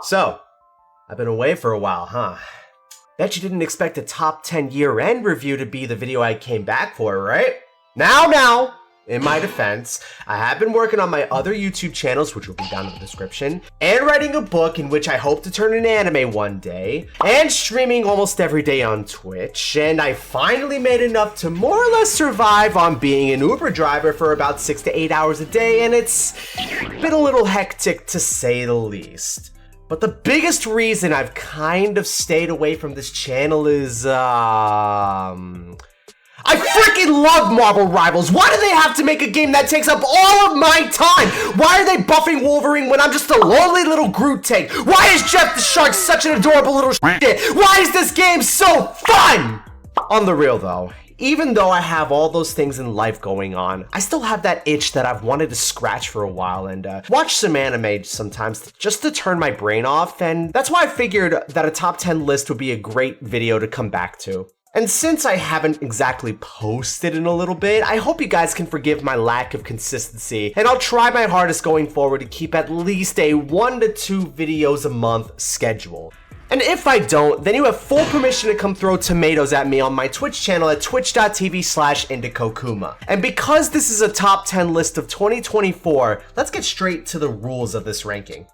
So, I've been away for a while, huh? Bet you didn't expect a top 10 year-end review to be the video I came back for, right? Now, in my defense, I have been working on my other YouTube channels, which will be down in the description, and writing a book in which I hope to turn into anime one day, and streaming almost every day on Twitch, and I finally made enough to more or less survive on being an Uber driver for about 6 to 8 hours a day, and it's been a little hectic to say the least. But the biggest reason I've kind of stayed away from this channel is, I freaking love Marvel Rivals! Why do they have to make a game that takes up all of my time? Why are they buffing Wolverine when I'm just a lonely little Groot tank? Why is Jeff the Shark such an adorable little shit? Why is this game so fun? On the real though, even though I have all those things in life going on, I still have that itch that I've wanted to scratch for a while and watch some anime sometimes just to turn my brain off, and that's why I figured that a top 10 list would be a great video to come back to. And since I haven't exactly posted in a little bit, I hope you guys can forgive my lack of consistency, and I'll try my hardest going forward to keep at least a 1 to 2 videos a month schedule. And if I don't, then you have full permission to come throw tomatoes at me on my Twitch channel at twitch.tv/IndicoKuma. And because this is a top 10 list of 2024, let's get straight to the rules of this ranking.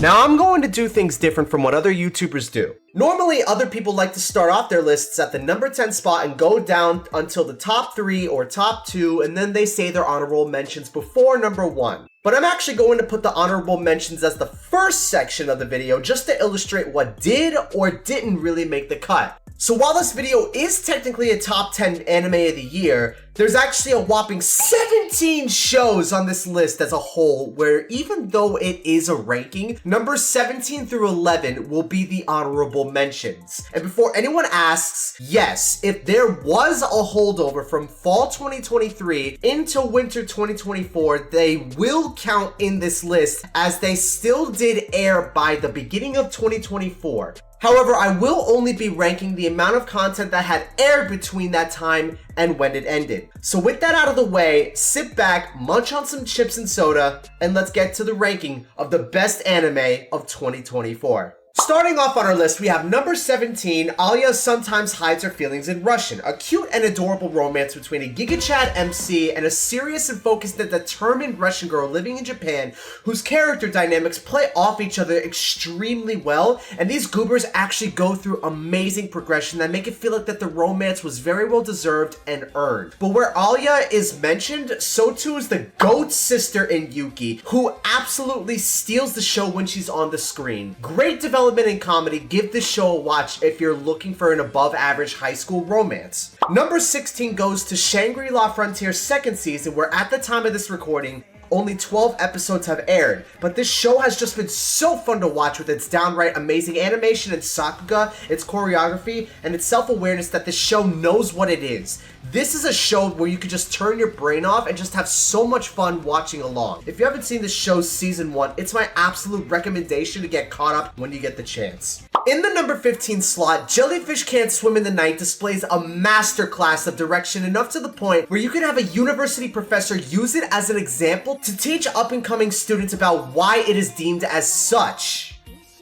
Now, I'm going to do things different from what other YouTubers do. Normally, other people like to start off their lists at the number 10 spot and go down until the top 3 or top 2, and then they say their honorable mentions before number 1. But I'm actually going to put the honorable mentions as the first section of the video just to illustrate what did or didn't really make the cut. So while this video is technically a top 10 anime of the year, there's actually a whopping 17 shows on this list as a whole, where even though it is a ranking, numbers 17 through 11 will be the honorable mentions. And before anyone asks, yes, if there was a holdover from fall 2023 into winter 2024, they will count in this list as they still did air by the beginning of 2024. However, I will only be ranking the amount of content that had aired between that time and when it ended. So with that out of the way, sit back, munch on some chips and soda, and let's get to the ranking of the best anime of 2024. Starting off on our list, we have number 17, Alya Sometimes Hides Her Feelings in Russian, a cute and adorable romance between a Giga Chad MC and a serious and focused and determined Russian girl living in Japan, whose character dynamics play off each other extremely well, and these goobers actually go through amazing progression that make it feel like that the romance was very well deserved and earned. But where Alya is mentioned, so too is the GOAT sister in Yuki, who absolutely steals the show when she's on the screen. Great development and comedy. Give this show a watch if you're looking for an above average high school romance. Number 16 goes to Shangri-La Frontier's second season, where at the time of this recording, only 12 episodes have aired, but this show has just been so fun to watch with its downright amazing animation and sakuga, its choreography, and its self-awareness that this show knows what it is. This is a show where you could just turn your brain off and just have so much fun watching along. If you haven't seen this show's season 1, it's my absolute recommendation to get caught up when you get the chance. In the number 15 slot, Jellyfish Can't Swim in the Night displays a masterclass of direction, enough to the point where you can have a university professor use it as an example to teach up-and-coming students about why it is deemed as such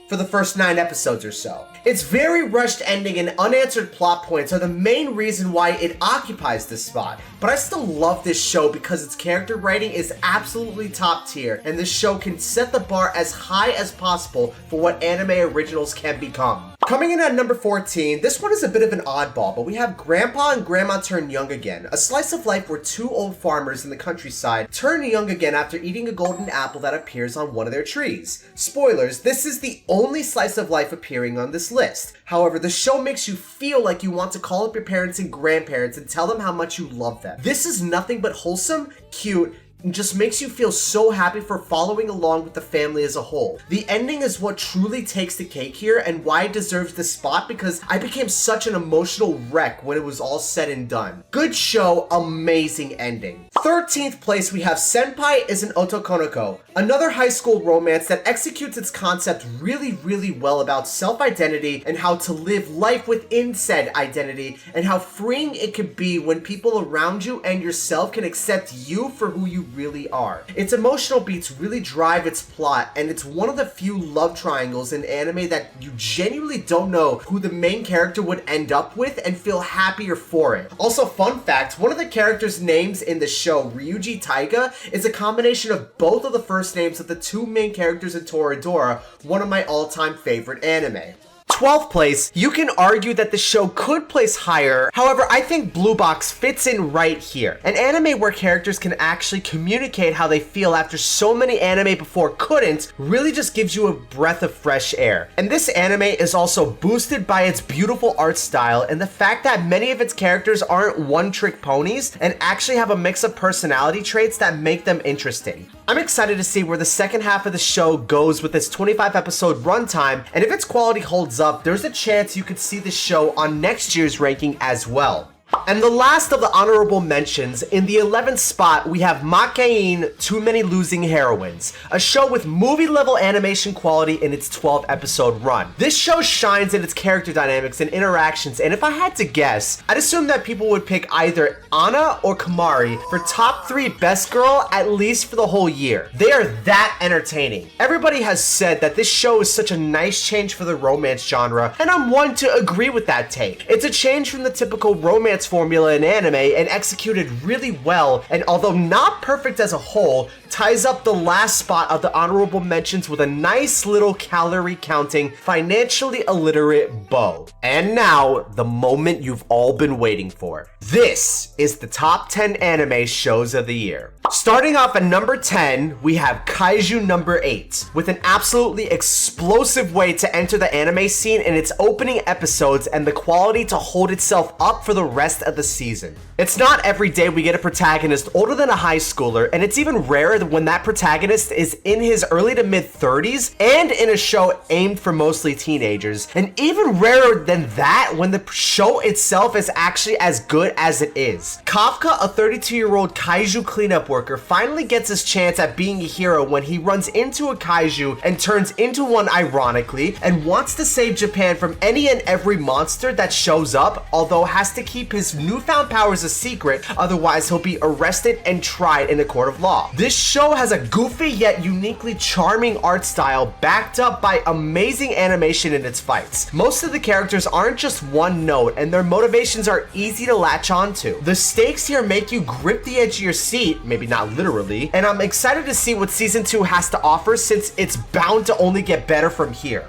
for the first 9 episodes or so. Its very rushed ending and unanswered plot points are the main reason why it occupies this spot. But I still love this show because its character writing is absolutely top tier, and this show can set the bar as high as possible for what anime originals can become. Coming in at number 14, this one is a bit of an oddball, but we have Grandpa and Grandma Turn Young Again, a slice of life where 2 old farmers in the countryside turn young again after eating a golden apple that appears on one of their trees. Spoilers, this is the only slice of life appearing on this list. However, the show makes you feel like you want to call up your parents and grandparents and tell them how much you love them. This is nothing but wholesome, cute, and just makes you feel so happy for following along with the family as a whole. The ending is what truly takes the cake here and why it deserves this spot, because I became such an emotional wreck when it was all said and done. Good show, amazing ending. 13th place, we have Senpai is an Otokonoko, another high school romance that executes its concept really well about self-identity and how to live life within said identity, and how freeing it can be when people around you and yourself can accept you for who you really are. Its emotional beats really drive its plot, and it's one of the few love triangles in anime that you genuinely don't know who the main character would end up with and feel happier for it. Also, fun fact, one of the characters' names in the show, Ryuji Taiga, is a combination of both of the first names of the two main characters in Toradora, one of my all-time favorite anime. 12th place, you can argue that the show could place higher, however I think Blue Box fits in right here. An anime where characters can actually communicate how they feel after so many anime before couldn't really just gives you a breath of fresh air. And this anime is also boosted by its beautiful art style and the fact that many of its characters aren't one-trick ponies and actually have a mix of personality traits that make them interesting. I'm excited to see where the second half of the show goes with this 25-episode runtime, and if its quality holds up, there's a chance you could see the show on next year's ranking as well. And the last of the honorable mentions, in the 11th spot, we have Makein, Too Many Losing Heroines, a show with movie-level animation quality in its 12-episode run. This show shines in its character dynamics and interactions, and if I had to guess, I'd assume that people would pick either Anna or Kamari for top 3 best girl, at least for the whole year. They are that entertaining. Everybody has said that this show is such a nice change for the romance genre, and I'm one to agree with that take. It's a change from the typical romance formula in anime and executed really well, and although not perfect as a whole, ties up the last spot of the honorable mentions with a nice little calorie counting, financially illiterate bow. And now, the moment you've all been waiting for. This is the top 10 anime shows of the year. Starting off at number 10, we have Kaiju number 8, with an absolutely explosive way to enter the anime scene in its opening episodes and the quality to hold itself up for the rest of the season. It's not every day we get a protagonist older than a high schooler, and it's even rarer when that protagonist is in his early to mid 30s and in a show aimed for mostly teenagers, and even rarer than that when the show itself is actually as good as it is. Kafka, a 32-year-old kaiju cleanup worker, finally gets his chance at being a hero when he runs into a kaiju and turns into one ironically, and wants to save Japan from any and every monster that shows up, although has to keep his newfound powers a secret, otherwise he'll be arrested and tried in a court of law. This show has a goofy yet uniquely charming art style backed up by amazing animation in its fights. Most of the characters aren't just one note, and their motivations are easy to latch onto. The stakes here make you grip the edge of your seat, maybe not literally, and I'm excited to see what season 2 has to offer since it's bound to only get better from here.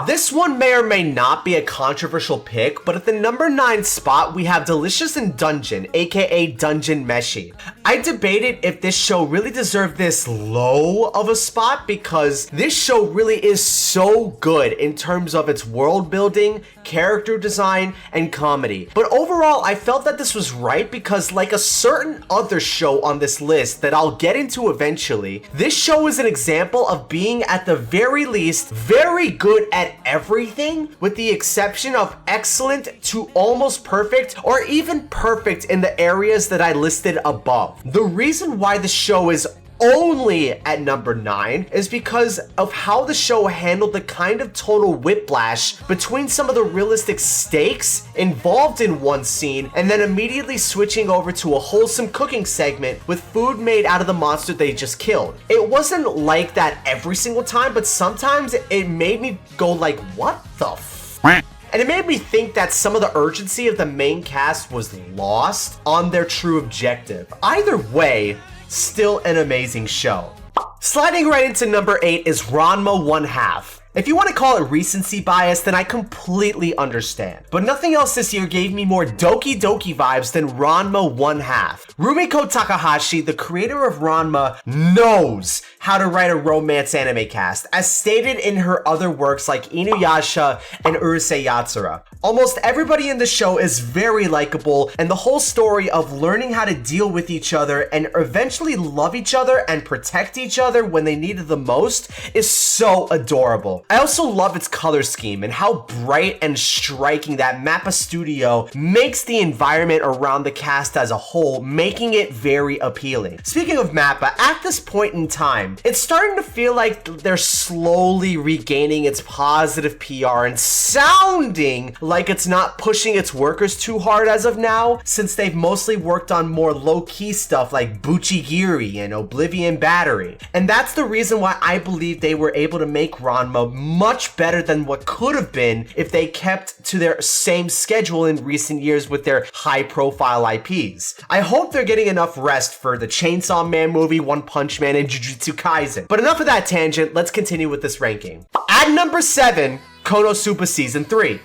This one may or may not be a controversial pick, but at the number 9 spot, we have Delicious in Dungeon, aka Dungeon Meshi. I debated if this show really deserved this low of a spot because this show really is so good in terms of its world building, character design, and comedy. But overall, I felt that this was right because, like a certain other show on this list that I'll get into eventually, this show is an example of being at the very least very good at everything, with the exception of excellent to almost perfect or even perfect in the areas that I listed above. The reason why the show is only at number 9 is because of how the show handled the kind of total whiplash between some of the realistic stakes involved in one scene and then immediately switching over to a wholesome cooking segment with food made out of the monster they just killed. It wasn't like that every single time, but sometimes it made me go like, what the f? And it made me think that some of the urgency of the main cast was lost on their true objective. Either way, still an amazing show. Sliding right into number 8 is Ranma 1/2. If you want to call it recency bias, then I completely understand. But nothing else this year gave me more Doki Doki vibes than Ranma 1/2. Rumiko Takahashi, the creator of Ranma, knows how to write a romance anime cast, as stated in her other works like Inuyasha and Urusei Yatsura. Almost everybody in the show is very likable, and the whole story of learning how to deal with each other and eventually love each other and protect each other when they need it the most is so adorable. I also love its color scheme and how bright and striking that Mappa Studio makes the environment around the cast as a whole, making it very appealing. Speaking of Mappa, at this point in time, time, it's starting to feel like they're slowly regaining its positive PR and sounding like it's not pushing its workers too hard as of now, since they've mostly worked on more low-key stuff like Buchigiri and Oblivion Battery. And that's the reason why I believe they were able to make Ranma much better than what could have been if they kept to their same schedule in recent years with their high-profile IPs. I hope they're getting enough rest for the Chainsaw Man movie, One Punch Man, and Jujutsu Kaisen. But enough of that tangent, let's continue with this ranking. At number 7, Konosuba Season 3.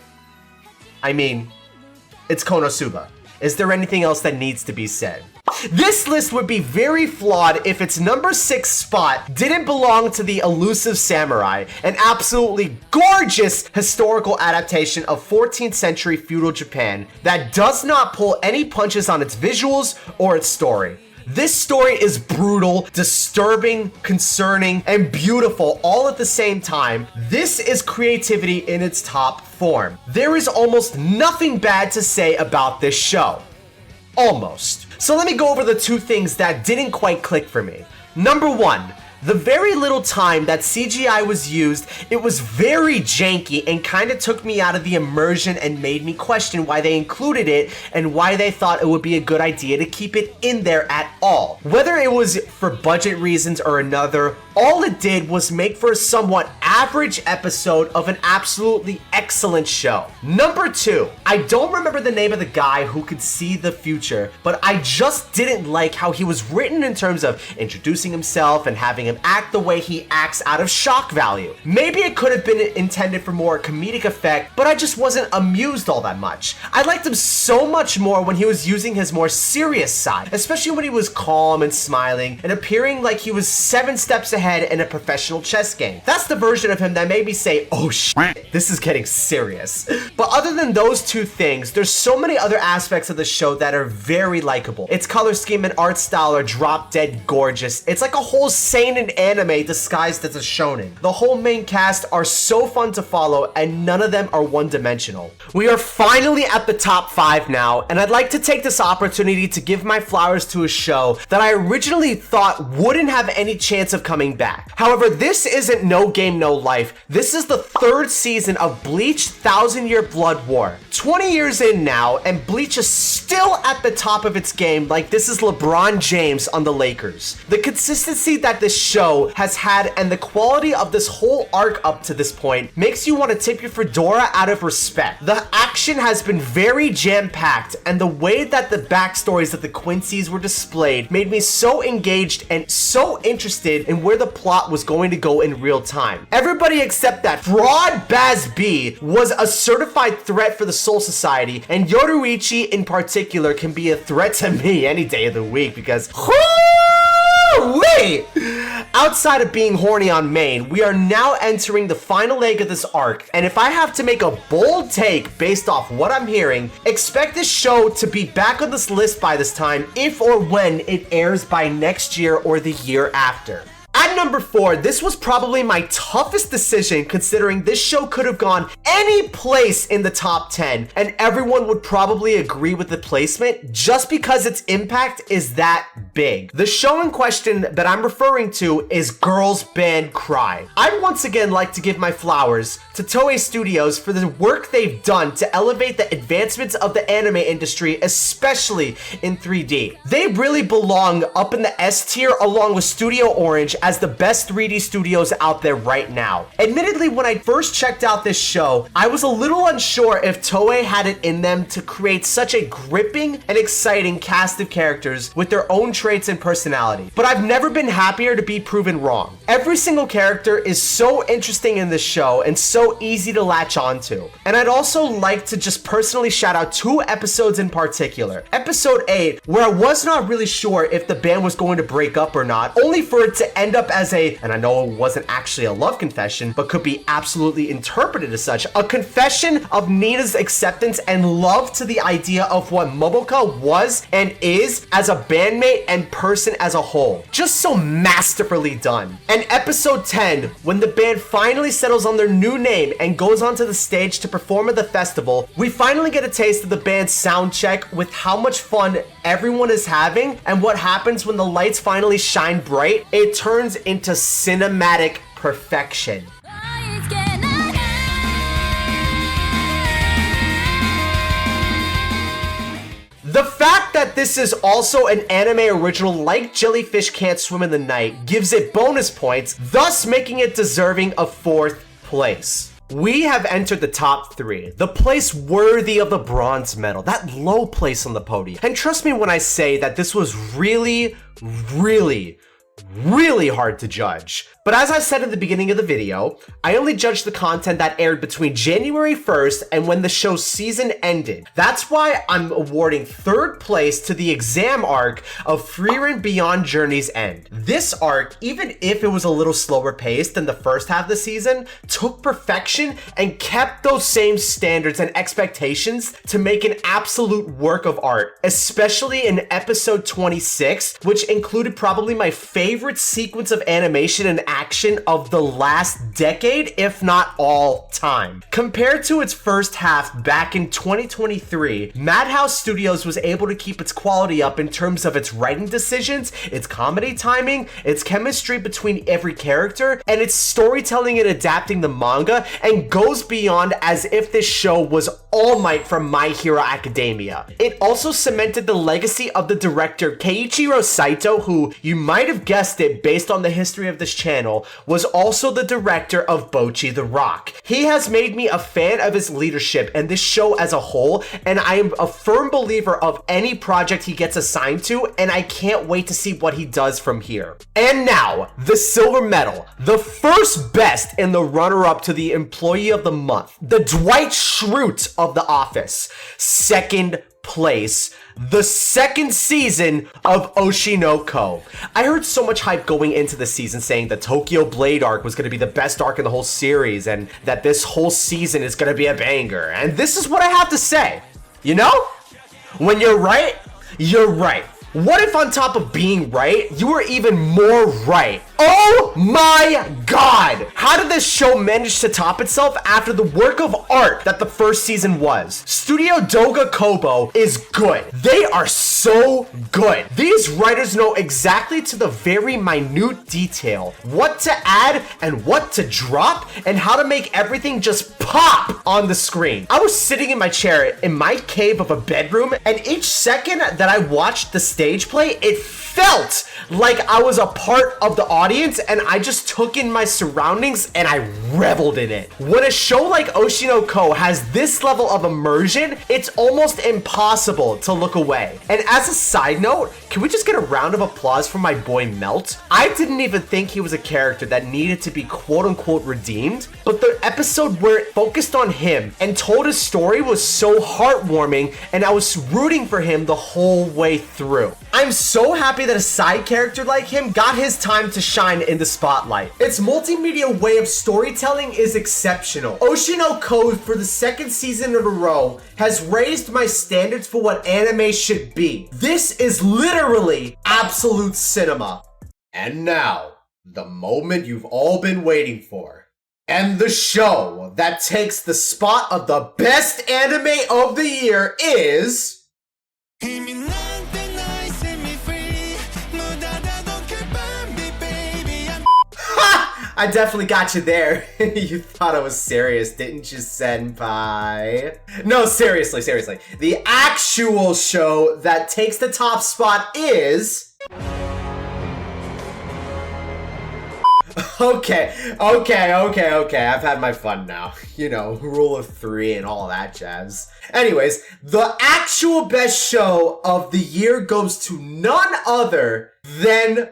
I mean, it's Konosuba. Is there anything else that needs to be said? This list would be very flawed if its number 6 spot didn't belong to the Elusive Samurai, an absolutely gorgeous historical adaptation of 14th century feudal Japan that does not pull any punches on its visuals or its story. This story is brutal, disturbing, concerning, and beautiful all at the same time. This is creativity in its top form. There is almost nothing bad to say about this show. Almost. So let me go over the 2 things that didn't quite click for me. Number 1. The very little time that CGI was used, it was very janky and kind of took me out of the immersion and made me question why they included it and why they thought it would be a good idea to keep it in there at all. Whether it was for budget reasons or another, all it did was make for a somewhat average episode of an absolutely excellent show. Number 2, I don't remember the name of the guy who could see the future, but I just didn't like how he was written in terms of introducing himself and having him act the way he acts out of shock value. Maybe it could have been intended for more comedic effect, but I just wasn't amused all that much. I liked him so much more when he was using his more serious side, especially when he was calm and smiling and appearing like he was 7 steps ahead in a professional chess game. That's the version of him that made me say, oh shit, this is getting serious. But other than those 2 things, there's so many other aspects of the show that are very likable. Its color scheme and art style are drop dead gorgeous. It's like a whole seinen anime disguised as a shonen. The whole main cast are so fun to follow and none of them are one-dimensional. We are finally at the top 5 now, and I'd like to take this opportunity to give my flowers to a show that I originally thought wouldn't have any chance of coming back. However, this isn't No Game No Life. This is the 3rd season of Bleach 1000 Year Blood War. 20 years in now, and Bleach is still at the top of its game like this is LeBron James on the Lakers. The consistency that this show has had and the quality of this whole arc up to this point makes you want to tip your fedora out of respect. The action has been very jam-packed, and the way that the backstories of the Quincy's were displayed made me so engaged and so interested in where the plot was going to go in real time. Everybody except that fraud Baz B was a certified threat for the Soul Society, and Yoruichi in particular can be a threat to me any day of the week because wait! Outside of being horny on main, we are now entering the final leg of this arc, and if I have to make a bold take based off what I'm hearing, expect this show to be back on this list by this time if or when it airs by next year or the year after. At number 4, this was probably my toughest decision considering this show could have gone any place in the top 10 and everyone would probably agree with the placement just because its impact is that big. The show in question that I'm referring to is Girls Band Cry. I'd once again like to give my flowers to Toei Studios for the work they've done to elevate the advancements of the anime industry, especially in 3D. They really belong up in the S tier along with Studio Orange as the best 3D studios out there right now. Admittedly, when I first checked out this show, I was a little unsure if Toei had it in them to create such a gripping and exciting cast of characters with their own traits and personality. But I've never been happier to be proven wrong. Every single character is so interesting in this show and so easy to latch onto. And I'd also like to just personally shout out 2 episodes in particular. Episode 8, where I was not really sure if the band was going to break up or not, only for it to end up as a, and I know it wasn't actually a love confession, but could be absolutely interpreted as such, a confession of Nina's acceptance and love to the idea of what Momoka was and is as a bandmate and person as a whole. Just so masterfully done. And episode 10, when the band finally settles on their new name and goes onto the stage to perform at the festival, we finally get a taste of the band's sound check with how much fun everyone is having and what happens when the lights finally shine bright. It turns runs into cinematic perfection. The fact that this is also an anime original like Jellyfish Can't Swim in the Night gives it bonus points, thus making it deserving of 4th place. We have entered the top 3, the place worthy of the bronze medal, that low place on the podium. And trust me when I say that this was really hard to judge. But as I said in the beginning of the video, I only judged the content that aired between January 1st and when the show's season ended. That's why I'm awarding 3rd place to the exam arc of Frieren Beyond Journey's End. This arc, even if it was a little slower paced than the first half of the season, took perfection and kept those same standards and expectations to make an absolute work of art, especially in episode 26, which included probably my favorite sequence of animation and action of the last decade, if not all time. Compared to its first half back in 2023, Madhouse Studios was able to keep its quality up in terms of its writing decisions, its comedy timing, its chemistry between every character, and its storytelling and adapting the manga, and goes beyond as if this show was All Might from My Hero Academia. It also cemented the legacy of the director Keiichiro Saito, who, you might have guessed it based on the history of this channel, was also the director of Bocchi the Rock. He has made me a fan of his leadership and this show as a whole, and I am a firm believer of any project he gets assigned to, and I can't wait to see what he does from here. And now, the silver medal, the first best in the runner-up to the Employee of the Month, the Dwight Schrute of The Office. 2nd place, the 2nd season of Oshi no Ko. I heard so much hype going into the season saying the Tokyo Blade arc was going to be the best arc in the whole series and that this whole season is going to be a banger. And this is what I have to say. You know? When you're right, you're right. What if on top of being right, you were even more right? Oh my god! How did this show manage to top itself after the work of art that the first season was? Studio Doga Kobo is good. They are so good. These writers know exactly to the very minute detail what to add and what to drop and how to make everything just pop on the screen. I was sitting in my chair in my cave of a bedroom, and each second that I watched the stage play, it felt like I was a part of the audience and I just took in my surroundings and I reveled in it. When a show like Oshi no Ko has this level of immersion, it's almost impossible to look away. And as a side note, can we just get a round of applause for my boy Melt? I didn't even think he was a character that needed to be quote unquote redeemed, but the episode where it focused on him and told his story was so heartwarming and I was rooting for him the whole way through. I'm so happy that a side character like him got his time to shine in the spotlight. Its multimedia way of storytelling is exceptional. Oshi no Ko for the 2nd season in a row has raised my standards for what anime should be. This is literally absolute cinema. And now, the moment you've all been waiting for. And the show that takes the spot of the best anime of the year is... I definitely got you there. You thought I was serious, didn't you, senpai? No, seriously. The actual show that takes the top spot is... Okay. I've had my fun now. You know, rule of 3 and all that jazz. Anyways, the actual best show of the year goes to none other than...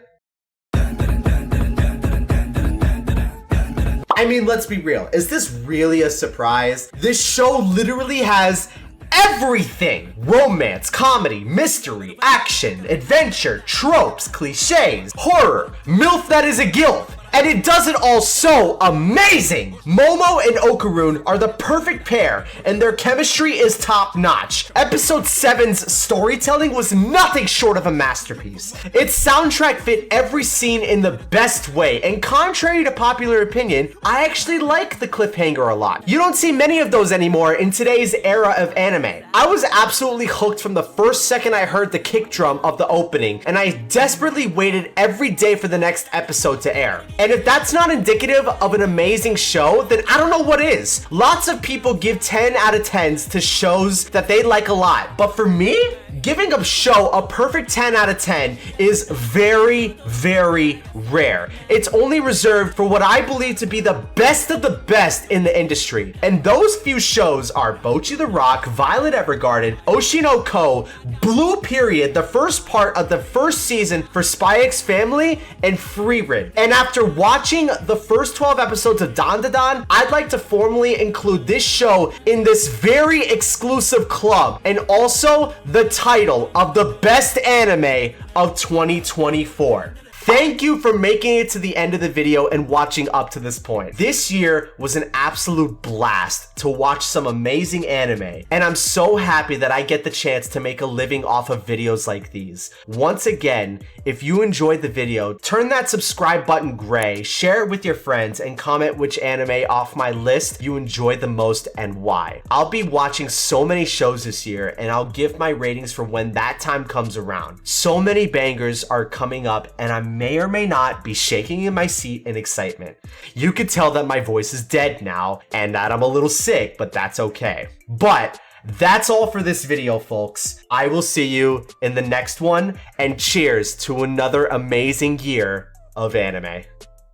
I mean, let's be real. Is this really a surprise? This show literally has everything. Romance, comedy, mystery, action, adventure, tropes, cliches, horror, MILF that is a gilf. And it does it all so amazing! Momo and Okarun are the perfect pair, and their chemistry is top-notch. Episode 7's storytelling was nothing short of a masterpiece. Its soundtrack fit every scene in the best way, and contrary to popular opinion, I actually like the cliffhanger a lot. You don't see many of those anymore in today's era of anime. I was absolutely hooked from the first second I heard the kick drum of the opening, and I desperately waited every day for the next episode to air. And if that's not indicative of an amazing show, then I don't know what is. Lots of people give 10 out of 10s to shows that they like a lot, but for me, giving a show a perfect 10 out of 10 is very, very rare. It's only reserved for what I believe to be the best of the best in the industry. And those few shows are Bocchi the Rock, Violet Evergarden, Oshi no Ko, Blue Period, the first part of the first season for Spy X Family, and Frieren. And after watching the first 12 episodes of Dandadan, I'd like to formally include this show in this very exclusive club, and also the title of the best anime of 2024. Thank you for making it to the end of the video and watching up to this point. This year was an absolute blast to watch some amazing anime, and I'm so happy that I get the chance to make a living off of videos like these. Once again, if you enjoyed the video, turn that subscribe button gray, share it with your friends, and comment which anime off my list you enjoyed the most and why. I'll be watching so many shows this year, and I'll give my ratings for when that time comes around. So many bangers are coming up, and I may or may not be shaking in my seat in excitement. You could tell that my voice is dead now, and that I'm a little sick, but that's okay. But that's all for this video, folks. I will see you in the next one, and cheers to another amazing year of anime.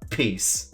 Peace.